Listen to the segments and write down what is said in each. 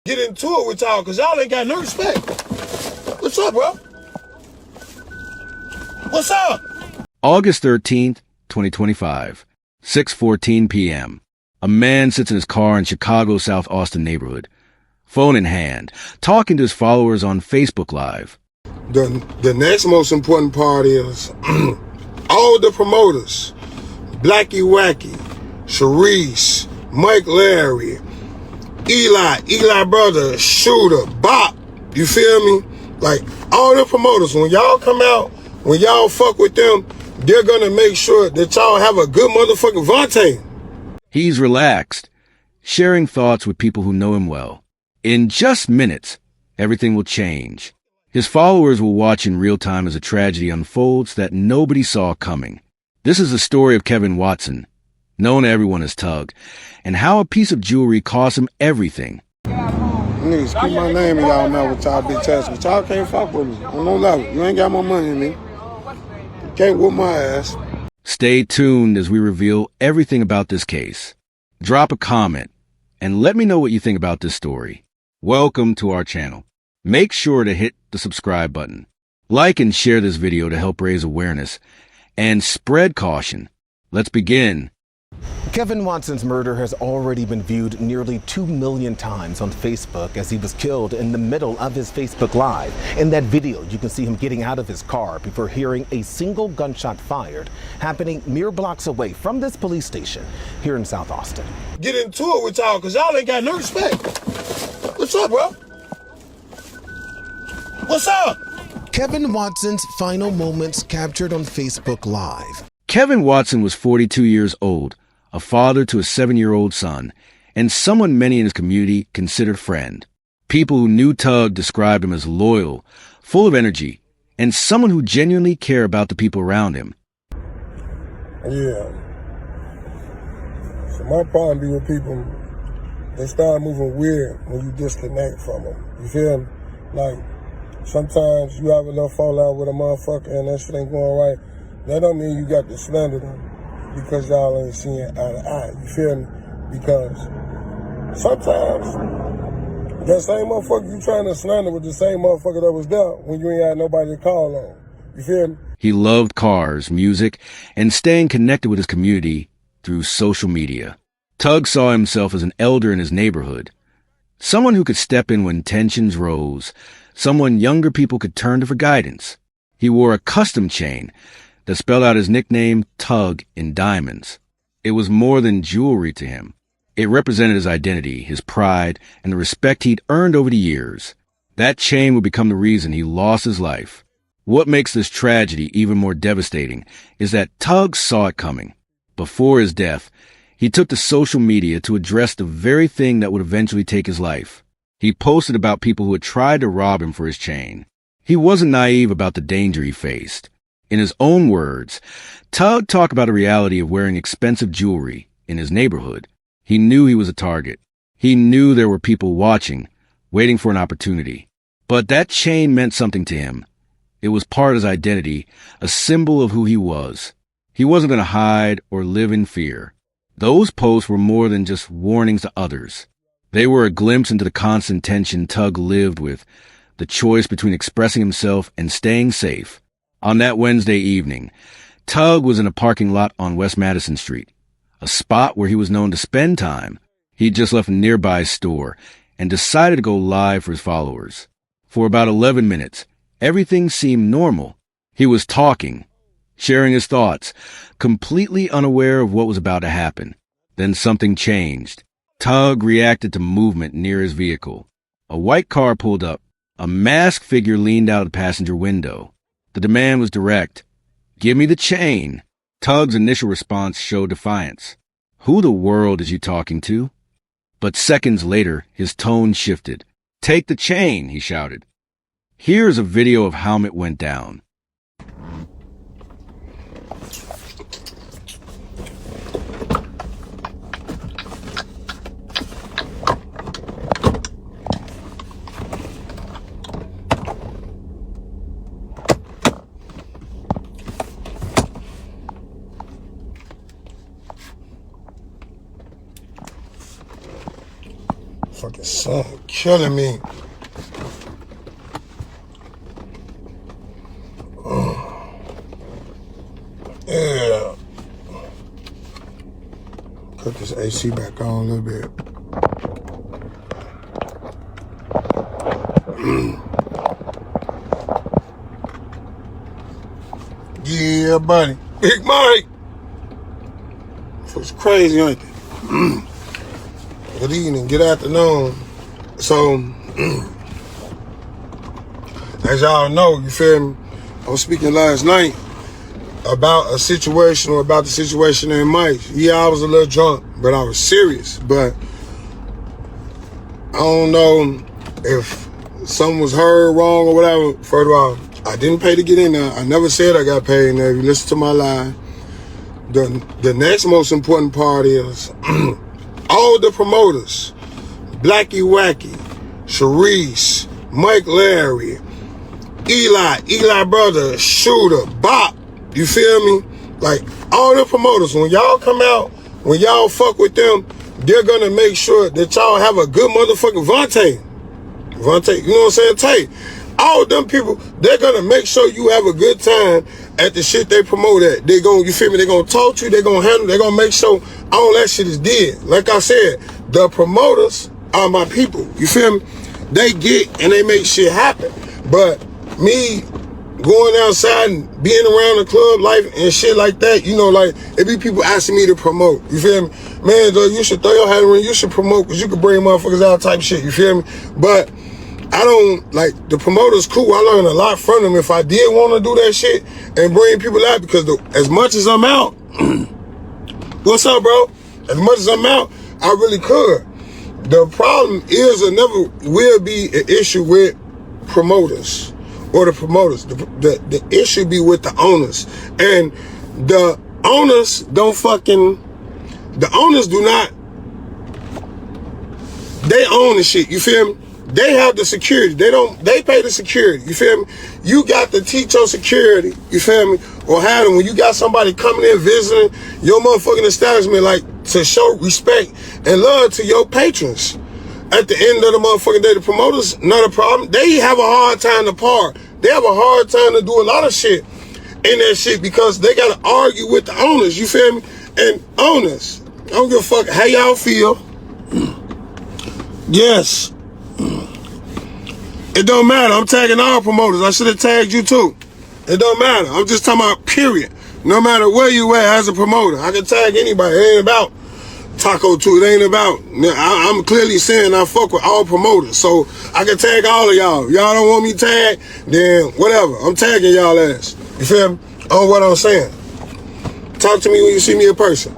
get into it with y'all because y'all ain't got no respect. What's up, bro? What's up? August 13th, 2025, 6:14 p.m. A man sits in his car in Chicago's South Austin neighborhood, phone in hand, talking to his followers on Facebook Live. The next most important part is all the promoters, Blacky Wacky, Sharice, Mike Larry, Eli brother, Shooter, Bop, you feel me? Like, all the promoters, when y'all come out, when y'all fuck with them, they're gonna make sure that y'all have a good motherfucking Vontae. He's relaxed, sharing thoughts with people who know him well. In just minutes, everything will change. His followers will watch in real time as a tragedy unfolds that nobody saw coming. This is the story of Kevin Watson, known to everyone as Tug, and how a piece of jewelry cost him everything. Niggas keep my name in y'all mouth with y'all bitch ass, but y'all can't fuck with me on no level. You ain't got more money than me. You can't whoop my ass. Stay tuned as we reveal everything about this case. Drop a comment and let me know what you think about this story. Welcome to our channel. Make sure to hit the subscribe button. Like and share this video to help raise awareness and spread caution. Let's begin. Kevin Watson's murder has already been viewed nearly 2 million times on Facebook as he was killed in the middle of his Facebook Live. In that video, you can see him getting out of his car before hearing a single gunshot fired, happening mere blocks away from this police station here in South Austin. Get into it with y'all because y'all ain't got no respect. What's up, bro? What's up? Kevin Watson's final moments captured on Facebook Live. Kevin Watson was 42 years old, a father to a 7-year-old son, and someone many in his community considered friend. People who knew Tug described him as loyal, full of energy, and someone who genuinely cared about the people around him. Yeah. So my problem be with people, they start moving weird when you disconnect from them. You feel me? Like, sometimes you have a little fallout with a motherfucker and that shit ain't going right. That don't mean you got to slander them because y'all ain't seeing eye to eye. You feel me? Because sometimes that same motherfucker you trying to slander with the same motherfucker that was there when you ain't had nobody to call on. You feel me? He loved cars, music, and staying connected with his community through social media. Tug saw himself as an elder in his neighborhood, someone who could step in when tensions rose, someone younger people could turn to for guidance. He wore a custom chain that spelled out his nickname, Tug, in diamonds. It was more than jewelry to him. It represented his identity, his pride, and the respect he'd earned over the years. That chain would become the reason he lost his life. What makes this tragedy even more devastating is that Tug saw it coming. Before his death, he took to social media to address the very thing that would eventually take his life. He posted about people who had tried to rob him for his chain. He wasn't naive about the danger he faced. In his own words, Tug talked about the reality of wearing expensive jewelry in his neighborhood. He knew he was a target. He knew there were people watching, waiting for an opportunity. But that chain meant something to him. It was part of his identity, a symbol of who he was. He wasn't going to hide or live in fear. Those posts were more than just warnings to others. They were a glimpse into the constant tension Tug lived with, the choice between expressing himself and staying safe. On that Wednesday evening, Tug was in a parking lot on West Madison Street, a spot where he was known to spend time. He'd just left a nearby store and decided to go live for his followers. For about 11 minutes, everything seemed normal. He was talking, sharing his thoughts, completely unaware of what was about to happen. Then something changed. Tug reacted to movement near his vehicle. A white car pulled up. A masked figure leaned out of the passenger window. The demand was direct. "Give me the chain." Tug's initial response showed defiance. "Who the world is you talking to?" But seconds later, his tone shifted. "Take the chain," he shouted. Here's a video of how it went down. Fucking son, killing me. Yeah. Put this AC back on a little bit. Yeah, buddy. Big Mike. It's crazy, ain't it? Good evening, good afternoon. So, as y'all know, you feel me? I was speaking last night about a situation, or about the situation in Mike. Yeah, I was a little drunk, but I was serious. But I don't know if something was heard wrong or whatever. First of all, I didn't pay to get in there. I never said I got paid in there. If you listen to my line. The next most important part is all the promoters, Blacky Wacky, Sharice, Mike Larry, Eli brother, Shooter, Bop, you feel me? Like, all the promoters, when y'all come out, when y'all fuck with them, they're gonna make sure that y'all have a good motherfucking Vontae, you know what I'm saying? Tay. All them people, they're gonna make sure you have a good time at the shit they promote at. They gonna, you feel me? They gonna talk to you, they gonna handle, they gonna make sure all that shit is dead. Like I said, the promoters are my people. You feel me? They get and they make shit happen. But me going outside and being around the club life and shit like that, you know, like, it be people asking me to promote. You feel me? Man, though, you should throw your hat around, you should promote, because you can bring motherfuckers out type shit. You feel me? But I don't, like, the promoter's cool. I learned a lot from them. If I did want to do that shit and bring people out, because as much as I'm out, what's up, bro? As much as I'm out, I really could. The problem is, or never will be, an issue with promoters or the promoters. The issue be with the owners. And the owners don't fucking, the owners do not, they own the shit, you feel me? They have the security. They pay the security. You feel me? You got to teach your security. You feel me? Or have them when you got somebody coming in visiting your motherfucking establishment, like, to show respect and love to your patrons. At the end of the motherfucking day, the promoters, not a problem. They have a hard time to park. They have a hard time to do a lot of shit in that shit because they got to argue with the owners. You feel me? And owners, I don't give a fuck how y'all feel. Yes. It don't matter. I'm tagging all promoters. I should have tagged you too. It don't matter. I'm just talking about period. No matter where you at as a promoter, I can tag anybody. It ain't about Taco 2. It ain't about, I'm clearly saying I fuck with all promoters. So I can tag all of y'all. Y'all don't want me tagged, then whatever. I'm tagging y'all ass. You feel me? On what I'm saying. Talk to me when you see me in person.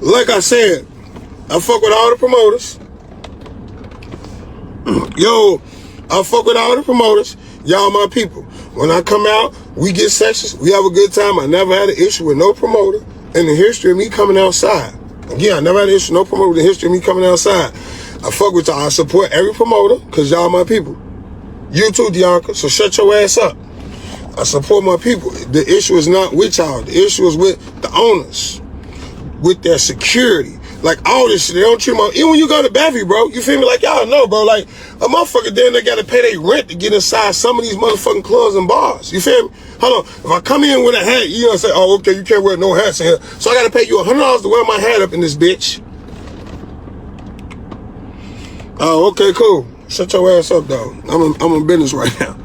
Like I said, I fuck with all the promoters. Yo, I fuck with all the promoters. Y'all my people. When I come out, we get sessions. We have a good time. I never had an issue with no promoter in the history of me coming outside. Again, I never had an issue with no promoter in the history of me coming outside. I fuck with y'all. I support every promoter because y'all my people. You too, Dianca, so shut your ass up. I support my people. The issue is not with y'all. The issue is with the owners, with their security. Like, all this shit, they don't treat them. Even when you go to Bevy, bro, you feel me? Like, y'all know, bro, like, a motherfucker then they gotta pay their rent to get inside some of these motherfucking clubs and bars. You feel me? Hold on. If I come in with a hat, you gonna say, oh, okay, you can't wear no hats in here. So I gotta pay you $100 to wear my hat up in this bitch. Oh, okay, cool. Shut your ass up, though. I'm in business right now.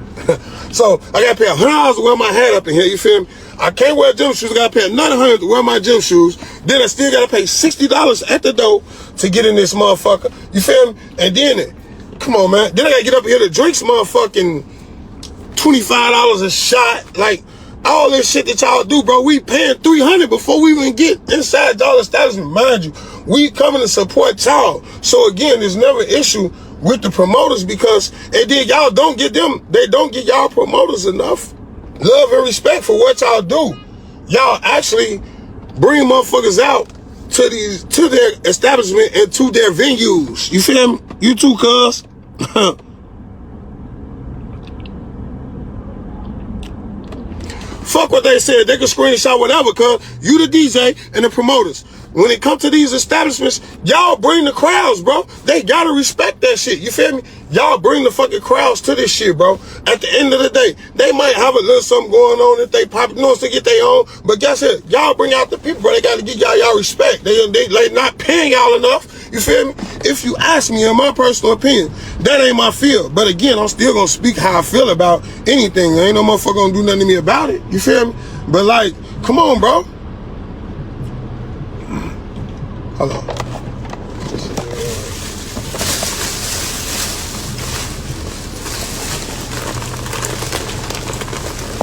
So I gotta pay $100 to wear my hat up in here, you feel me? I can't wear gym shoes. I gotta pay another $100 to wear my gym shoes. Then I still gotta pay $60 at the door to get in this motherfucker. You feel me? And then, come on, man. Then I gotta get up here to drink some motherfucking $25 a shot. Like, all this shit that y'all do, bro. We paying $300 before we even get inside y'all establishment. Mind you, we coming to support y'all. So again, there's never an issue with the promoters because, and then y'all don't get them, they don't get y'all promoters enough love and respect for what y'all do. Y'all actually bring motherfuckers out to their establishment and to their venues. You feel me? You too, cuz. Fuck what they said. They can screenshot whatever, cuz. You the DJ and the promoters. when it comes to these establishments, y'all bring the crowds, bro. They gotta respect that shit. You feel me? Y'all bring the fucking crowds to this shit, bro. At the end of the day, they might have a little something going on if they pop, to get their own. But guess what? Y'all bring out the people, bro. They gotta give y'all respect. They not paying y'all enough. You feel me? If you ask me, in my personal opinion, that ain't my field. But again, I'm still gonna speak how I feel about anything. Ain't no motherfucker gonna do nothing to me about it. You feel me? But like, come on, bro. Hold on.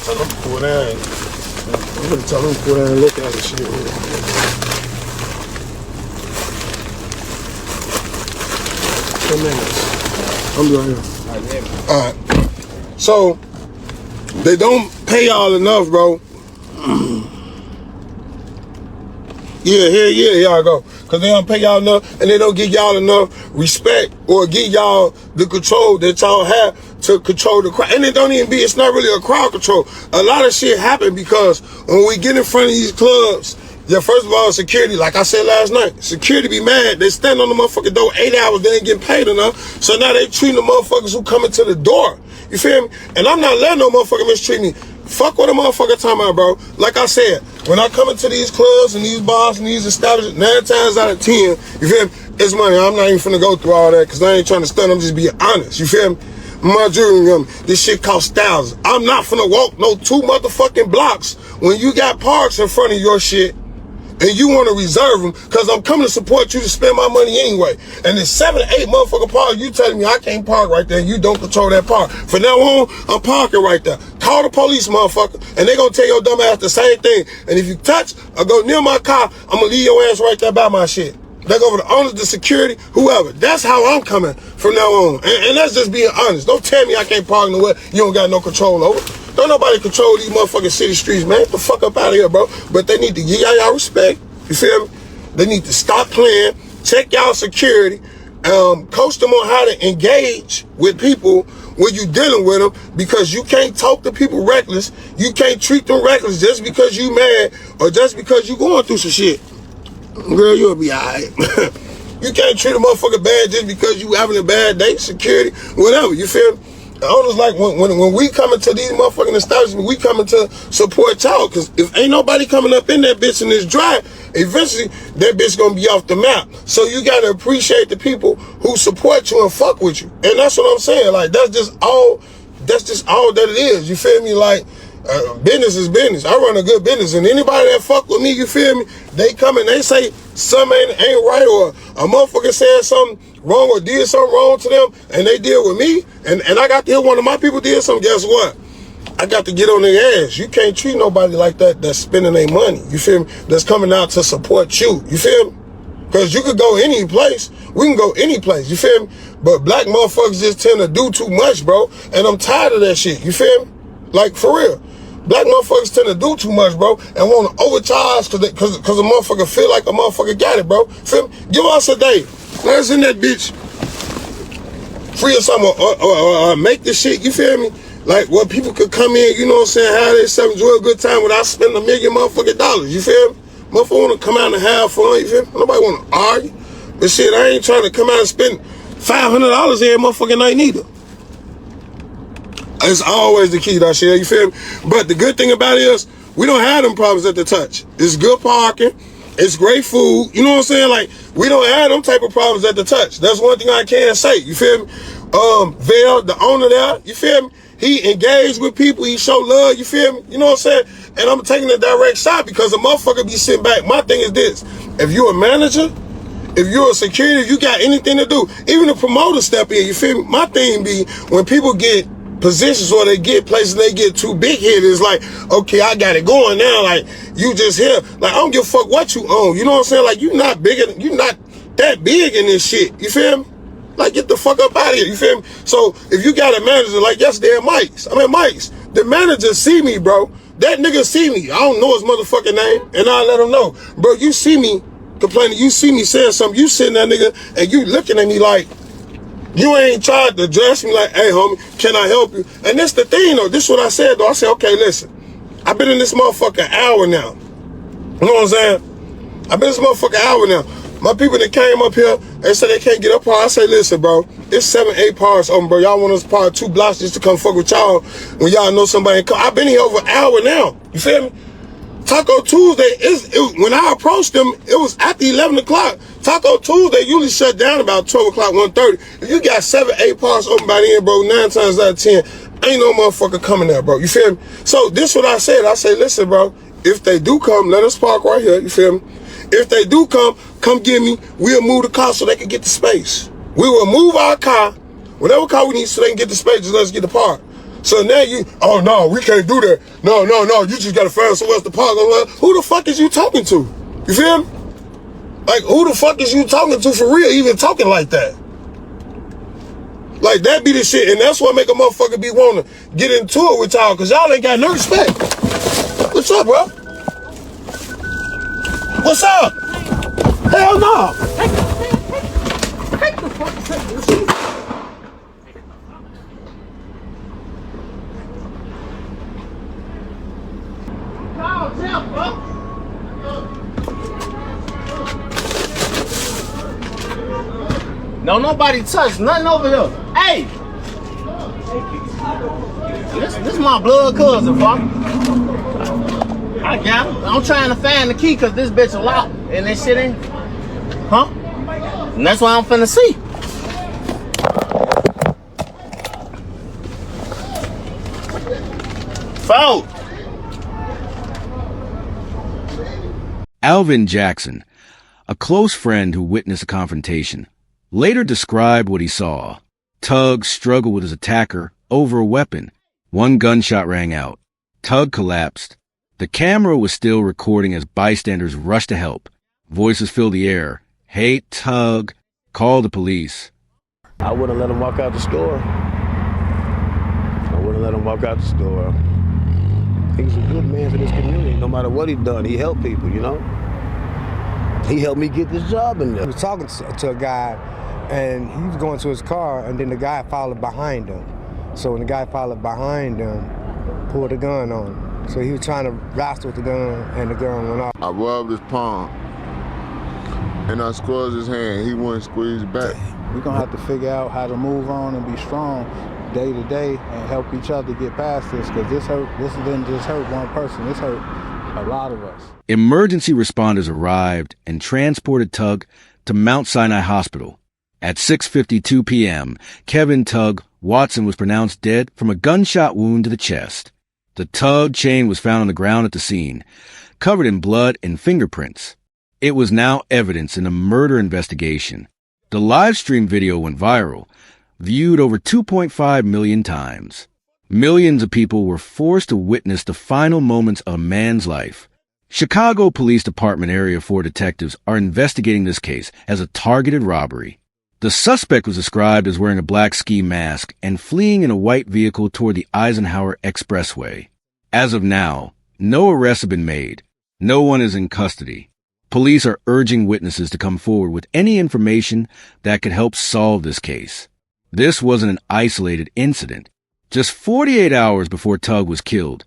Tell them to pull down. I'm gonna tell them to pull down and look at this shit. 10 minutes. I'm right here. Alright. So, they don't pay y'all enough, bro. Here y'all go. Because they don't pay y'all enough, and they don't give y'all enough respect or give y'all the control that y'all have to control the crowd. And it don't even be, it's not really a crowd control. A lot of shit happen because when we get in front of these clubs, yeah, first of all, security, like I said last night, security be mad. They stand on the motherfucking door 8 hours, they ain't getting paid enough. So now they treating the motherfuckers who come into the door. You feel me? And I'm not letting no motherfucker mistreat me. Fuck what a motherfucker talking about, bro. Like I said, when I come into these clubs and these bars and these establishments, 9 times out of 10, you feel me? It's money. I'm not even finna go through all that because I ain't trying to stun. I'm just being honest. You feel me? My jewelry, this shit costs thousands. I'm not finna walk no 2 motherfucking blocks when you got parks in front of your shit and you want to reserve them because I'm coming to support you to spend my money anyway. And there's 7 or 8 motherfucking parks. You telling me I can't park right there and you don't control that park. From now on, I'm parking right there. Call the police, motherfucker, and they gonna tell your dumb ass the same thing. And if you touch or go near my car, I'm gonna leave your ass right there by my shit. They go over the owners, the security, whoever. That's how I'm coming from now on. And that's just being honest. Don't tell me I can't park nowhere you don't got no control over. Don't nobody control these motherfucking city streets, man. Get the fuck up out of here, bro. But they need to give y'all respect. You feel me? They need to stop playing. Check y'all security. Coach them on how to engage with people when you dealing with them, because you can't talk to people reckless. You can't treat them reckless just because you mad or just because you going through some shit. Girl, you'll be alright. You can't treat a motherfucker bad just because you having a bad day, security, whatever. You feel me? I was like, when we come into these motherfucking establishments, we coming to support y'all. Because if ain't nobody coming up in that bitch and it's dry, eventually that bitch gonna be off the map. So you gotta appreciate the people who support you and fuck with you. And that's what I'm saying. Like, that's just all that it is. You feel me? Like, business is business. I run a good business, and anybody that fuck with me, you feel me, they come and they say something ain't right, or a motherfucker said something wrong or did something wrong to them, and they deal with me, and I got to hear one of my people did something. Guess what? I got to get on their ass. You can't treat nobody like that that's spending their money, you feel me, that's coming out to support you, you feel me? Because you could go any place. We can go any place, you feel me? But black motherfuckers just tend to do too much, bro, and I'm tired of that shit, you feel me? Like, for real. Black motherfuckers tend to do too much, bro, and want to overcharge because a motherfucker feel like a motherfucker got it, bro. Feel me? Give us a day. Let's in that bitch. Free or something, or make this shit, you feel me? Like, where people could come in, you know what I'm saying, have themselves, enjoy a good time without spending $1 million motherfucking dollars, you feel me? Motherfucker want to come out and have fun, you feel me? Nobody want to argue. But shit, I ain't trying to come out and spend $500 every motherfucking night neither. It's always the key, that shit, you feel me? But the good thing about it is, we don't have them problems at the touch. It's good parking. It's great food. You know what I'm saying? Like, we don't have them type of problems at the touch. That's one thing I can say. You feel me? Vail, the owner there, you feel me? He engaged with people. He showed love. You feel me? You know what I'm saying? And I'm taking a direct shot because a motherfucker be sitting back. My thing is this. If you're a manager, if you're a security, if you got anything to do, even the promoter step in, you feel me? My thing be when people get positions or they get places, they get too big headed. It's like, okay, I got it going now. Like, you just here. Like, I don't give a fuck what you own. You know what I'm saying? Like, you not that big in this shit. You feel me? Like, get the fuck up out of here. You feel me? So, if you got a manager like yesterday at Mike's, the manager see me, bro. That nigga see me. I don't know his motherfucking name, and I let him know. Bro, you see me complaining. You see me saying something. You sitting there, nigga, and you looking at me like, you ain't tried to address me like, hey, homie, can I help you? And this the thing, though. This is what I said, though. I said, okay, listen. I've been in this motherfucker an hour now. You know what I'm saying? I've been this motherfucking hour now. My people that came up here, they said they can't get up here. I say, listen, bro, it's 7, 8 parts open, bro. Y'all want us to park 2 blocks just to come fuck with y'all when y'all know somebody come. I've been here over an hour now. You feel me? Taco Tuesday, when I approached them, it was after 11 o'clock. Taco Tuesday usually shut down about 12 o'clock, 1:30. If you got 7, 8 parts open by then, bro, 9 times out of 10, ain't no motherfucker coming there, bro. You feel me? So this what I said. I say, listen, bro, if they do come, let us park right here. You feel me? If they do come get me. We'll move the car so they can get the space. We will move our car, whatever car we need, so they can get the space. Just let us get the park. So now oh no, we can't do that. No, you just gotta find somewhere else to park. Who the fuck is you talking to? You feel me? Like, who the fuck is you talking to for real, even talking like that? Like, that be the shit, and that's what make a motherfucker be wanting to get into it with y'all, because y'all ain't got no respect. What's up, bro? What's up? Hell no. Take the fucking No, nobody touched nothing over here. Hey! This is my blood cousin, fuck. I got him. I'm trying to find the key because this bitch is locked and this shit ain't. Huh? And that's why I'm finna see. Foul! Alvin Jackson, a close friend who witnessed a confrontation, later described what he saw. Tug struggled with his attacker over a weapon. One gunshot rang out. Tug collapsed. The camera was still recording as bystanders rushed to help. Voices filled the air. "Hey, Tug, call the police." I wouldn't let him walk out the store. He's a good man for this community. No matter what he done, he helped people, you know? He helped me get this job in there. He was talking to a guy, and he was going to his car, and then the guy followed behind him. So when the guy followed behind him, pulled a gun on him. So he was trying to wrestle with the gun, and the gun went off. I rubbed his palm, and I squeezed his hand. He wouldn't squeeze back. We're gonna have to figure out how to move on and be strong day to day and help each other get past this, because this didn't just hurt one person, this hurt a lot of us. Emergency responders arrived and transported Tug to Mount Sinai Hospital. At 6:52 p.m., Kevin Tug Watson was pronounced dead from a gunshot wound to the chest. The Tug chain was found on the ground at the scene, covered in blood and fingerprints. It was now evidence in a murder investigation. The live stream video went viral, viewed over 2.5 million times. Millions of people were forced to witness the final moments of a man's life. Chicago Police Department Area 4 detectives are investigating this case as a targeted robbery. The suspect was described as wearing a black ski mask and fleeing in a white vehicle toward the Eisenhower Expressway. As of now, no arrests have been made. No one is in custody. Police are urging witnesses to come forward with any information that could help solve this case. This wasn't an isolated incident. Just 48 hours before Tug was killed,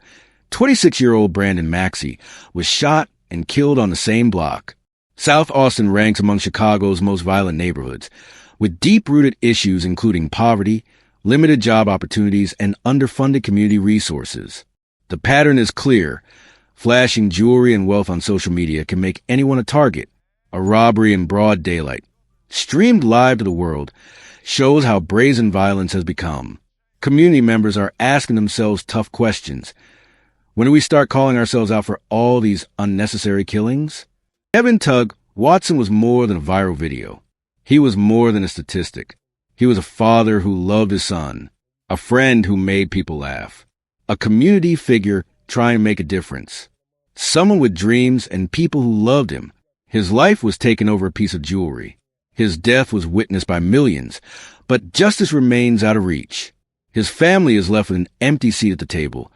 26-year-old Brandon Maxey was shot and killed on the same block. South Austin ranks among Chicago's most violent neighborhoods, with deep-rooted issues including poverty, limited job opportunities, and underfunded community resources. The pattern is clear. Flashing jewelry and wealth on social media can make anyone a target. A robbery in broad daylight, streamed live to the world, shows how brazen violence has become. Community members are asking themselves tough questions. When do we start calling ourselves out for all these unnecessary killings? Kevin Tug Watson was more than a viral video. He was more than a statistic. He was a father who loved his son, a friend who made people laugh, a community figure trying to make a difference, someone with dreams and people who loved him. His life was taken over a piece of jewelry. His death was witnessed by millions, but justice remains out of reach. His family is left with an empty seat at the table,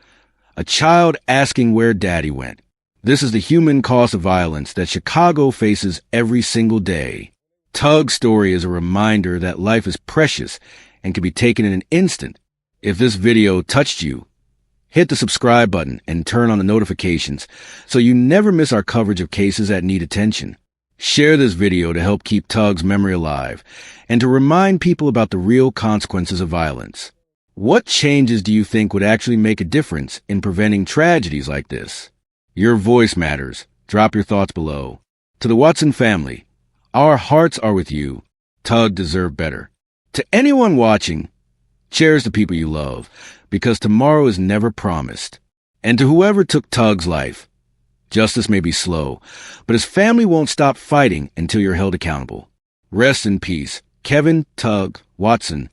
a child asking where daddy went. This is the human cost of violence that Chicago faces every single day. Tug's story is a reminder that life is precious and can be taken in an instant. If this video touched you, Hit the subscribe button and turn on the notifications so you never miss our coverage of cases that need attention. Share this video to help keep Tug's memory alive and to remind people about the real consequences of violence. What changes do you think would actually make a difference in preventing tragedies like this? Your voice matters. Drop your thoughts below. To the Watson family, our hearts are with you. Tug deserved better. To anyone watching, cherish the people you love, because tomorrow is never promised. And to whoever took Tug's life, justice may be slow, but his family won't stop fighting until you're held accountable. Rest in peace, Kevin Tug Watson,